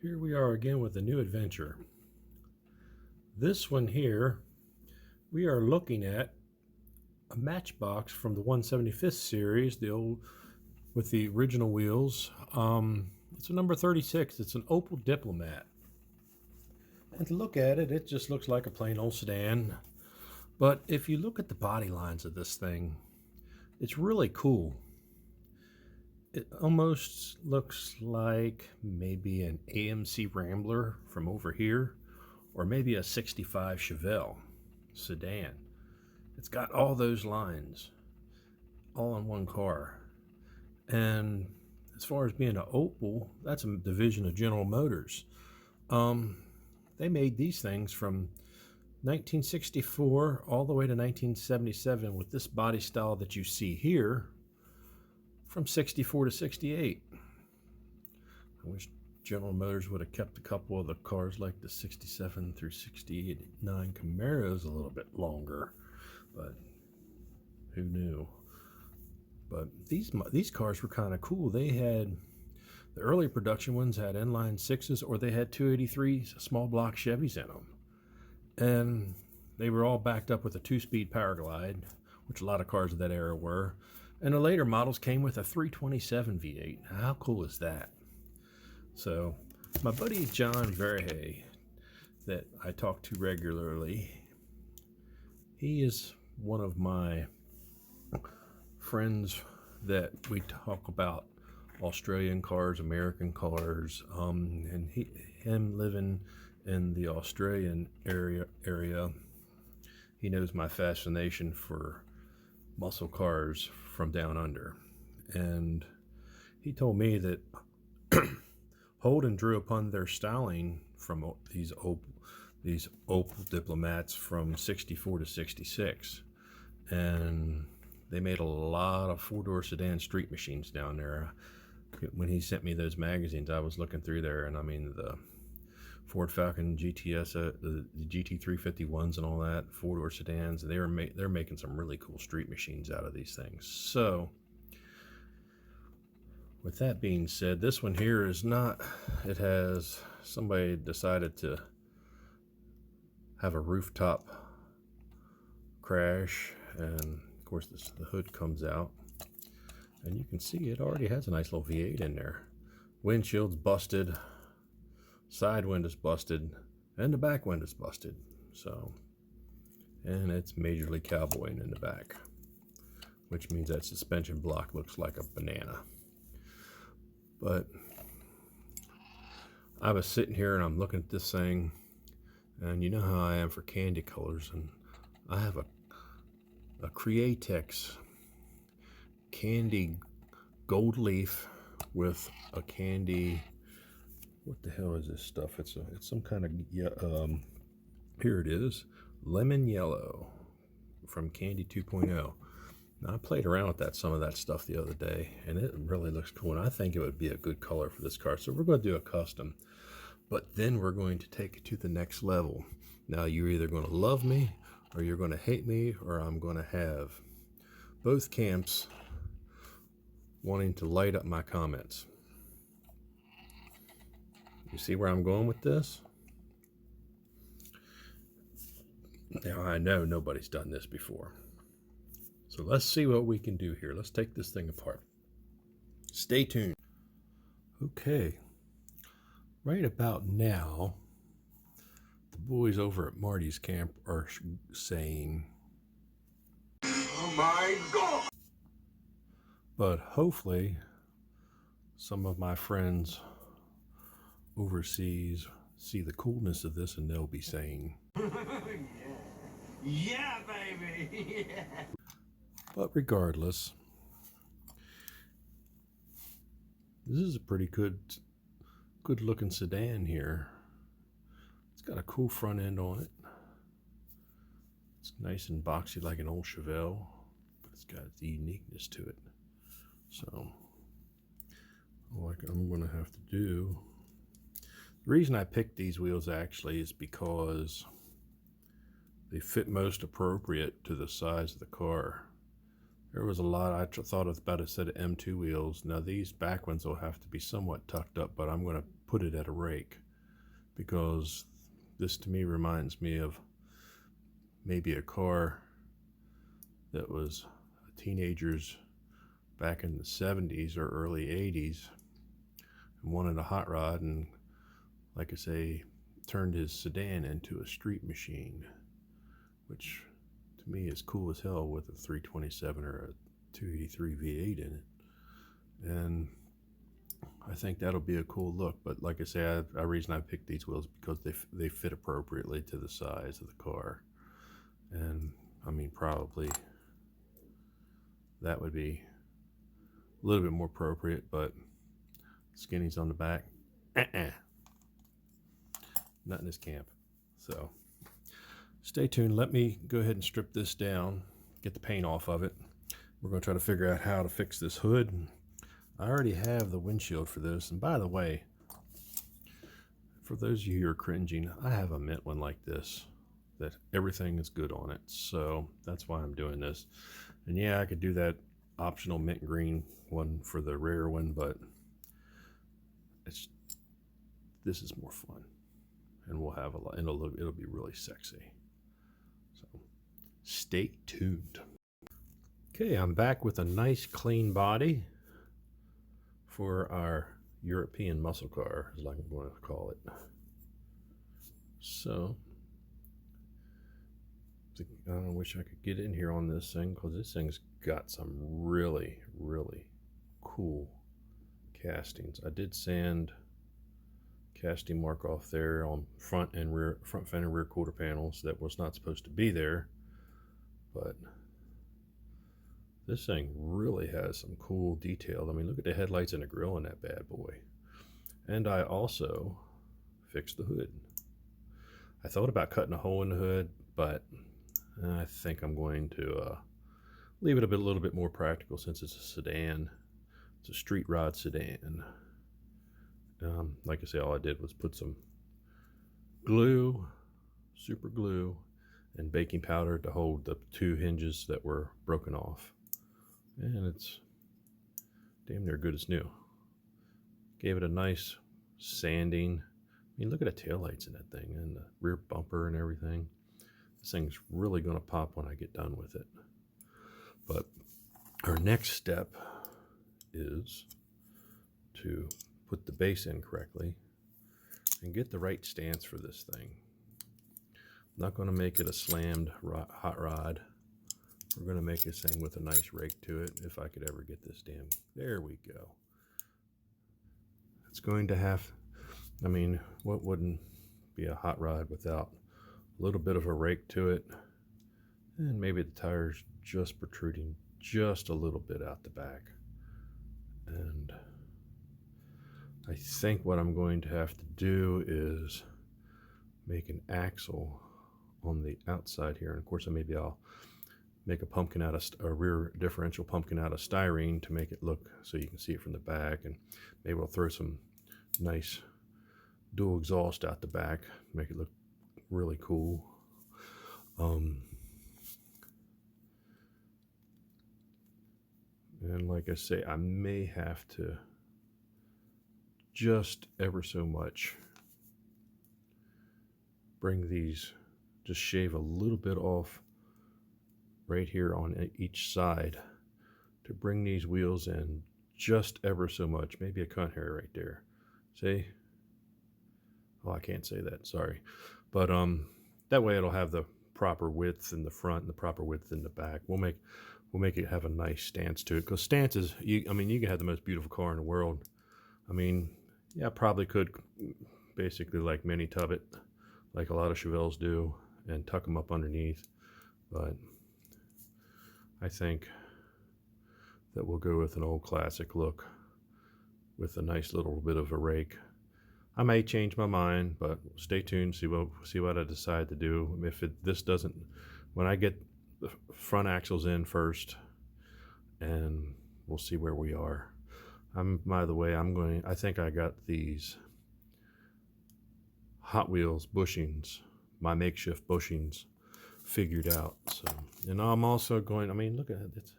Here we are again with a new adventure. This one here, we are looking at a Matchbox from the 175th series, the old with the original wheels. It's a number 36. It's an Opel Diplomat. And to look at it, it just looks like a plain old sedan. But if you look at the body lines of this thing, it's really cool. It almost looks like maybe an AMC Rambler from over here, or maybe a 65 Chevelle sedan. It's got all those lines all in one car. And as far as being an Opel, that's a division of General Motors. They made these things from 1964 all the way to 1977 with this body style that you see here, from 64 to 68. I wish General Motors would have kept a couple of the cars like the 67 through 69 Camaros a little bit longer, but who knew? But these cars were kind of cool. They had, the early production ones had inline sixes, or they had 283 small block Chevys in them. And they were all backed up with a 2-speed power glide, which a lot of cars of that era were. And the later models came with a 327 V8. How cool is that? So my buddy John Verhey, that I talk to regularly, he is one of my friends that we talk about Australian cars, American cars, and him living in the Australian area, he knows my fascination for muscle cars from down under. And he told me that Holden drew upon their styling from these Opel Diplomats from 64 to 66. And they made a lot of four-door sedan street machines down there. When he sent me those magazines, I was looking through there, and I mean the Ford Falcon GTS, the GT351s and all that, four-door sedans, they're making some really cool street machines out of these things. So with that being said, this one here is not, it has, somebody decided to have a rooftop crash, and of course the hood comes out, and you can see it already has a nice little V8 in there. Windshield's busted, side wind is busted, and the back wind is busted. So, and it's majorly cowboying in the back, which means that suspension block looks like a banana. But I was sitting here and I'm looking at this thing, and you know how I am for candy colors, and I have a Createx candy gold leaf with a candy, what the hell is this stuff? It's some kind of, here it is, lemon yellow from Candy 2.0. Now, I played around with some of that stuff the other day, and it really looks cool, and I think it would be a good color for this car. So we're going to do a custom, but then we're going to take it to the next level. Now, you're either going to love me, or you're going to hate me, or I'm going to have both camps wanting to light up my comments. You see where I'm going with this? Now, I know nobody's done this before. So let's see what we can do here. Let's take this thing apart. Stay tuned. Okay. Right about now, the boys over at Marty's camp are saying, "Oh my God!" But hopefully, some of my friends overseas see the coolness of this, and they'll be saying, "Yeah, baby!" Yeah. But regardless, this is a pretty good looking sedan here. It's got a cool front end on it. It's nice and boxy like an old Chevelle, but it's got the uniqueness to it. So what I'm going to have to do, the reason I picked these wheels actually is because they fit most appropriate to the size of the car. There was a lot, I thought about a set of M2 wheels. Now these back ones will have to be somewhat tucked up, but I'm going to put it at a rake, because this to me reminds me of maybe a car that was teenagers back in the 70s or early 80s and wanted a hot rod, and like I say, turned his sedan into a street machine, which to me is cool as hell with a 327 or a 283 V8 in it. And I think that'll be a cool look. But like I say, the reason I picked these wheels because they fit appropriately to the size of the car. And I mean, probably that would be a little bit more appropriate, but skinnies on the back, not in this camp. So stay tuned. Let me go ahead and strip this down, get the paint off of it. We're going to try to figure out how to fix this hood. I already have the windshield for this. And by the way, for those of you who are cringing, I have a mint one like this that everything is good on it. So that's why I'm doing this. And yeah, I could do that optional mint green one for the rare one, but this is more fun, and we'll have a lot, and it'll be really sexy. So stay tuned. Okay, I'm back with a nice clean body for our European muscle car, as I'm going to call it. So I wish I could get in here on this thing, because this thing's got some really, really cool castings. I did sand casting mark off there on front fender and rear quarter panels that was not supposed to be there, but this thing really has some cool detail. I mean, look at the headlights and the grill in that bad boy. And I also fixed the hood. I thought about cutting a hole in the hood, but I think I'm going to leave it a little bit more practical, since it's a sedan. It's a street rod sedan. Like I say, all I did was put some glue, super glue, and baking powder to hold the two hinges that were broken off. And it's damn near good as new. Gave it a nice sanding. I mean, look at the taillights in that thing, and the rear bumper and everything. This thing's really going to pop when I get done with it. But our next step is to put the base in correctly and get the right stance for this thing. I'm not going to make it a slammed hot rod. We're going to make this thing with a nice rake to it, if I could ever get this damn. There we go. It's going to have, I mean, what wouldn't be a hot rod without a little bit of a rake to it, and maybe the tires just protruding just a little bit out the back. And I think what I'm going to have to do is make an axle on the outside here. And of course, maybe I'll make a pumpkin out of a rear differential pumpkin out of styrene to make it look so you can see it from the back. And maybe I'll throw some nice dual exhaust out the back, make it look really cool. And like I say, I may have to just ever so much bring these, just shave a little bit off right here on each side to bring these wheels in just ever so much, maybe a cunt hair right there. See? Oh, I can't say that, sorry. But that way it'll have the proper width in the front and the proper width in the back. We'll make it have a nice stance to it, because stances, I mean, you can have the most beautiful car in the world. I mean, yeah, I probably could basically like mini tub it, like a lot of Chevelles do, and tuck them up underneath. But I think that we'll go with an old classic look with a nice little bit of a rake. I may change my mind, but stay tuned, see what I decide to do. If this doesn't, when I get the front axles in first, and we'll see where we are. By the way, I think I got these Hot Wheels bushings, my makeshift bushings, figured out. So, and I'm also going, I mean, look at it.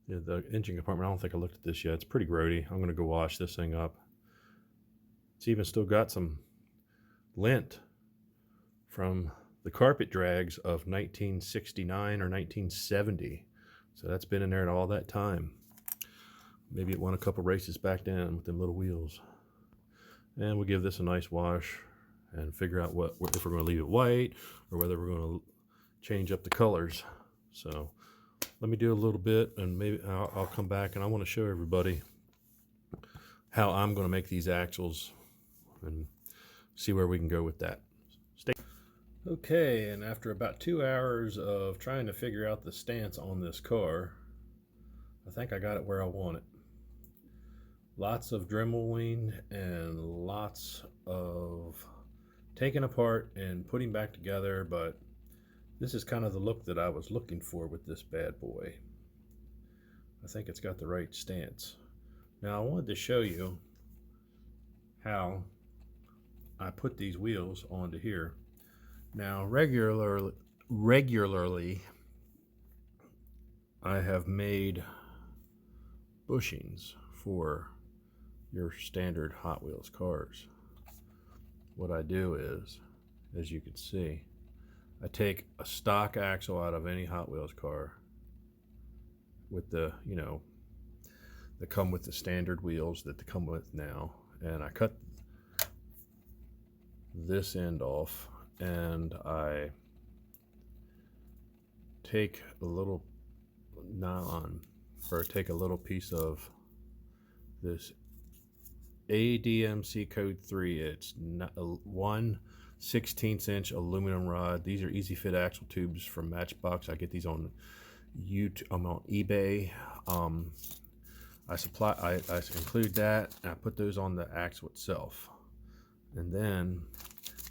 The engine compartment, I don't think I looked at this yet. It's pretty grody. I'm going to go wash this thing up. It's even still got some lint from the carpet drags of 1969 or 1970. So that's been in there all that time. Maybe it won a couple races back then with them little wheels. And we'll give this a nice wash and figure out if we're going to leave it white or whether we're going to change up the colors. So let me do a little bit, and maybe I'll come back and I want to show everybody how I'm going to make these axles and see where we can go with that. Okay, and after about 2 hours of trying to figure out the stance on this car, I think I got it where I want it. Lots of dremeling and lots of taking apart and putting back together, but this is kind of the look that I was looking for with this bad boy. I think it's got the right stance. Now I wanted to show you how I put these wheels onto here. Now regularly I have made bushings for your standard Hot Wheels cars. What I do is, as you can see, I take a stock axle out of any Hot Wheels car with the, that come with the standard wheels that they come with now, and I cut this end off, and I take a little nylon, or take a little piece of this ADMC code 3. It's 1/16 inch aluminum rod. These are easy fit axle tubes from Matchbox. I get these on YouTube. I'm on eBay. I include that, and I put those on the axle itself, and then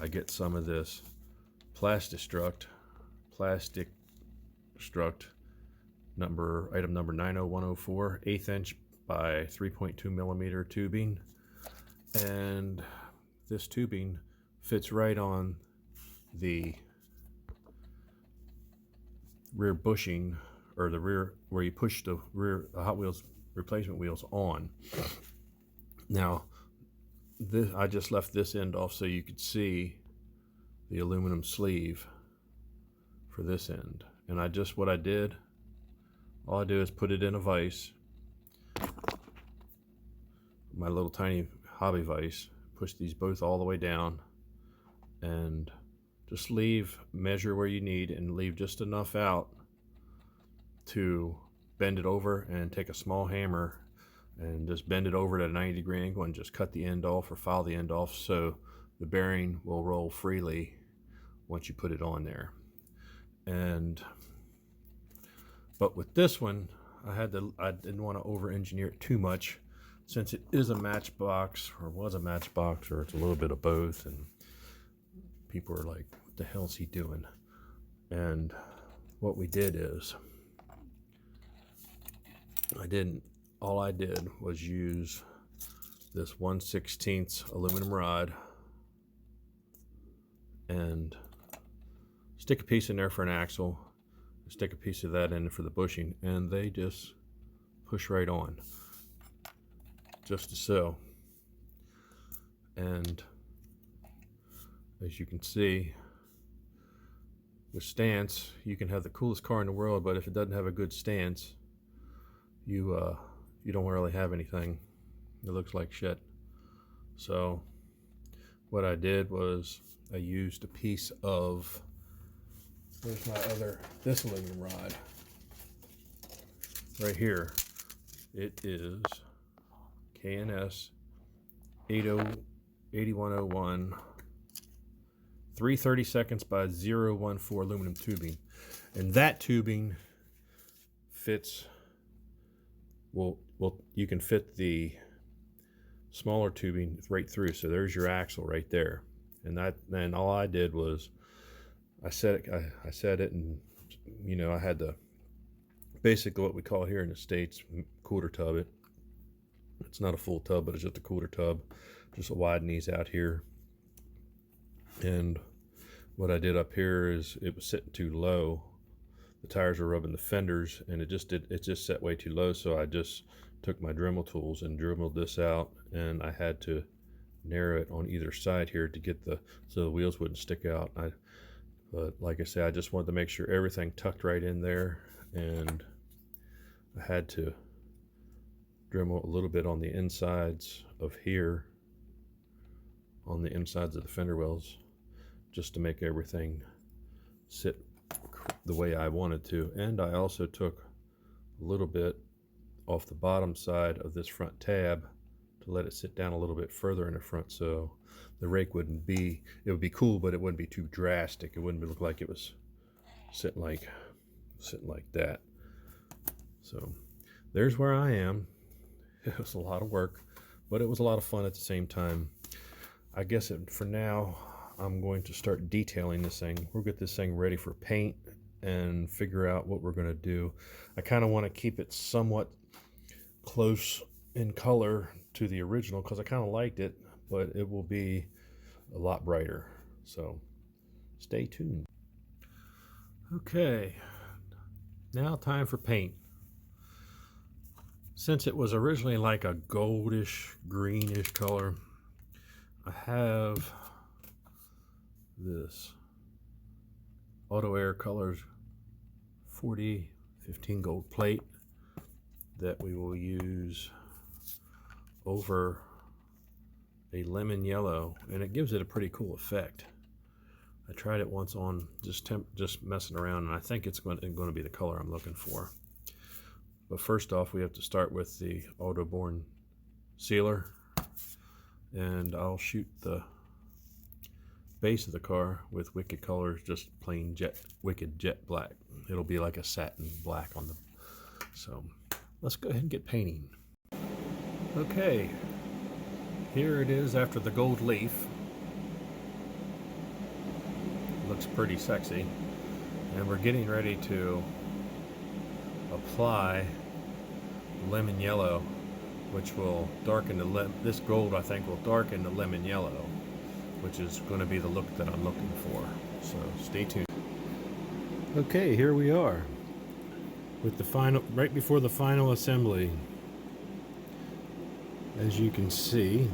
I get some of this plastic struct item number 90104, 1/8 inch by 3.2 millimeter tubing, and this tubing fits right on the rear bushing, or the rear where you push the rear Hot Wheels replacement wheels on. Now this, I just left this end off so you could see the aluminum sleeve for this end, and all I do is put it in a vise, my little tiny hobby vise, push these both all the way down, and just measure where you need, and leave just enough out to bend it over, and take a small hammer and just bend it over at a 90-degree angle and just cut the end off or file the end off, so the bearing will roll freely once you put it on there. But with this one, I didn't want to over-engineer it too much, since it is a Matchbox, or was a Matchbox, or it's a little bit of both, and people are like, what the hell is he doing? And what we did is, all I did was use this 1/16 aluminum rod and stick a piece in there for an axle, stick a piece of that in for the bushing, and they just push right on, just so. And as you can see, with stance, you can have the coolest car in the world, but if it doesn't have a good stance, you don't really have anything. It looks like shit. So what I did was I used a piece of, where's my this aluminum rod right here. It is K&S 8101 3/32 by 0.14 aluminum tubing, and that tubing fits, well you can fit the smaller tubing right through, so there's your axle right there. And all I did was I set it, and I had the basically what we call here in the States cooler tub it. It's not a full tub, but it's just a cooler tub, just to widen these out here. And what I did up here is, it was sitting too low. The tires were rubbing the fenders, and it just set way too low, so I just took my Dremel tools and dremeled this out, and I had to narrow it on either side here to get so the wheels wouldn't stick out. But like I said, I just wanted to make sure everything tucked right in there, and I had to Dremel a little bit on the insides of here, on the insides of the fender wells, just to make everything sit the way I wanted to. And I also took a little bit off the bottom side of this front tab to let it sit down a little bit further in the front, so the rake wouldn't be, it would be cool, but it wouldn't be too drastic. It wouldn't look like it was sitting like that. So there's where I am. It was a lot of work, but it was a lot of fun at the same time. I guess for now, I'm going to start detailing this thing. We'll get this thing ready for paint and figure out what we're going to do. I kind of want to keep it somewhat close in color to the original because I kind of liked it, but it will be a lot brighter. So stay tuned. Okay, now time for paint. Since it was originally like a goldish, greenish color, I have this Auto Air Colors 4015 gold plate that we will use over a lemon yellow, and it gives it a pretty cool effect. I tried it once on just messing around, and I think it's going to be the color I'm looking for. But first off, we have to start with the Autoborn sealer, and I'll shoot the base of the car with Wicked Colors, just plain Wicked Jet Black. It'll be like a satin black on the. So let's go ahead and get painting. Okay, here it is after the gold leaf. Looks pretty sexy, and we're getting ready to apply lemon yellow, which will darken this gold, I think, will darken the lemon yellow, which is going to be the look that I'm looking for. So stay tuned. Okay, here we are with the final, right before the final assembly. As you can see,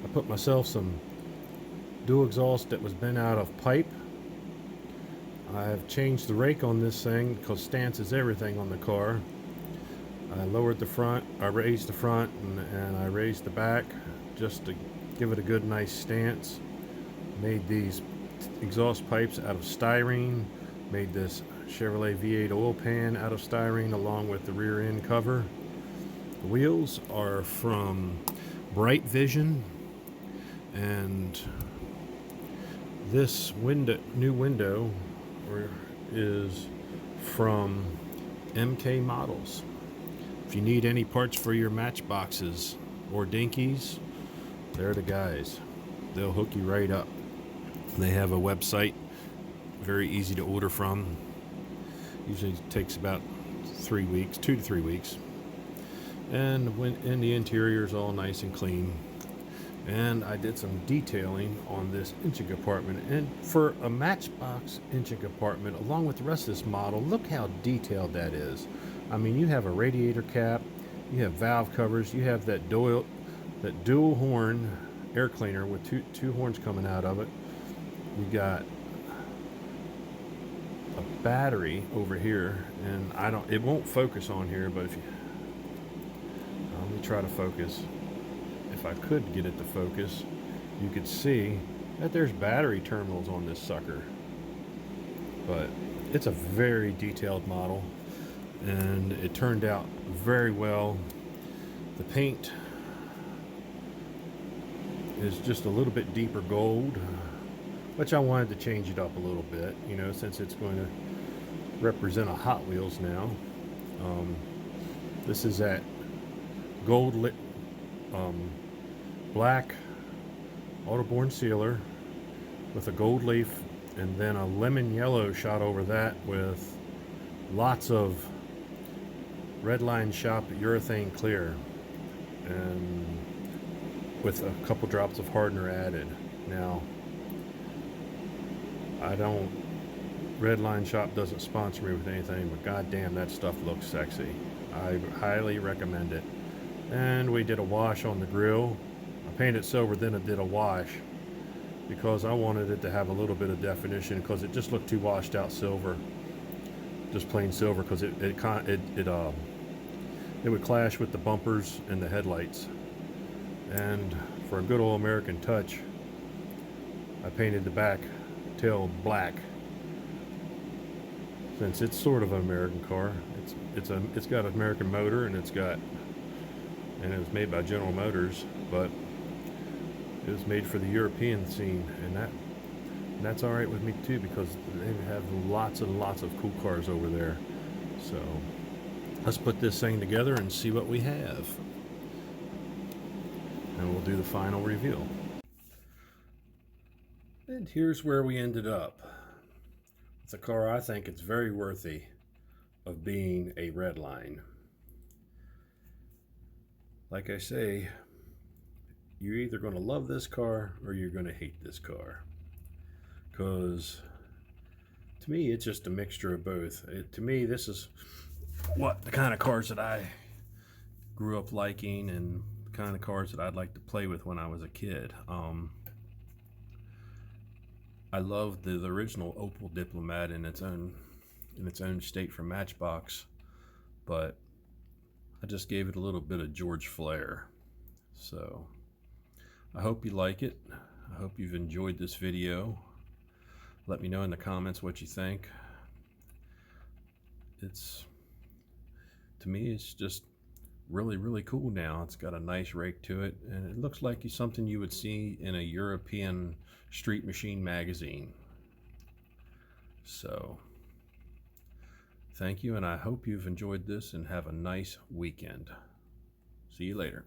I put myself some dual exhaust that was bent out of pipe. I've changed the rake on this thing because stance is everything on the car. I lowered the front, I raised the front, and I raised the back just to give it a good nice stance. Made these exhaust pipes out of styrene. Made this Chevrolet V8 oil pan out of styrene along with the rear end cover. The wheels are from Bright Vision, and this new window is from MK Models. If you need any parts for your matchboxes or dinkies, they're the guys. They'll hook you right up. They have a website, very easy to order from. Usually takes about 3 weeks, 2 to 3 weeks. And the interior is all nice and clean. And I did some detailing on this engine compartment, and for a matchbox engine compartment along with the rest of this model, look how detailed that is. I mean, you have a radiator cap, you have valve covers, you have that dual horn air cleaner with two horns coming out of it. You got a battery over here, and it won't focus on here, but let me try to focus. If I could get it to focus, you could see that there's battery terminals on this sucker. But it's a very detailed model, and it turned out very well. The paint is just a little bit deeper gold, which I wanted to change it up a little bit, you know, since it's going to represent a Hot Wheels now. This is that gold lit black Autoborn sealer with a gold leaf, and then a lemon yellow shot over that with lots of Redline Shop urethane clear, and with a couple drops of hardener added. Now, Redline Shop doesn't sponsor me with anything, but goddamn, that stuff looks sexy. I highly recommend it. And we did a wash on the grill. I painted it silver, then I did a wash because I wanted it to have a little bit of definition, because it just looked too washed out silver, just plain silver, because it would clash with the bumpers and the headlights. And for a good old American touch, I painted the back tail black, since it's sort of an American car. It's got an American motor, and it was made by General Motors, but it was made for the European scene, and that's all right with me too, because they have lots and lots of cool cars over there. So let's put this thing together and see what we have, and we'll do the final reveal. And here's where we ended up. It's a car I think it's very worthy of being a red line. Like I say, you're either going to love this car or you're going to hate this car, because to me it's just a mixture of both. To me, this is the kind of cars that I grew up liking, and the kind of cars that I'd like to play with when I was a kid. I loved the original Opel Diplomat in its own state from Matchbox, but I just gave it a little bit of George flair. So I hope you like it. I hope you've enjoyed this video. Let me know in the comments what you think. To me, it's just really, really cool now. It's got a nice rake to it, and it looks like something you would see in a European Street Machine magazine. So thank you, and I hope you've enjoyed this, and have a nice weekend. See you later.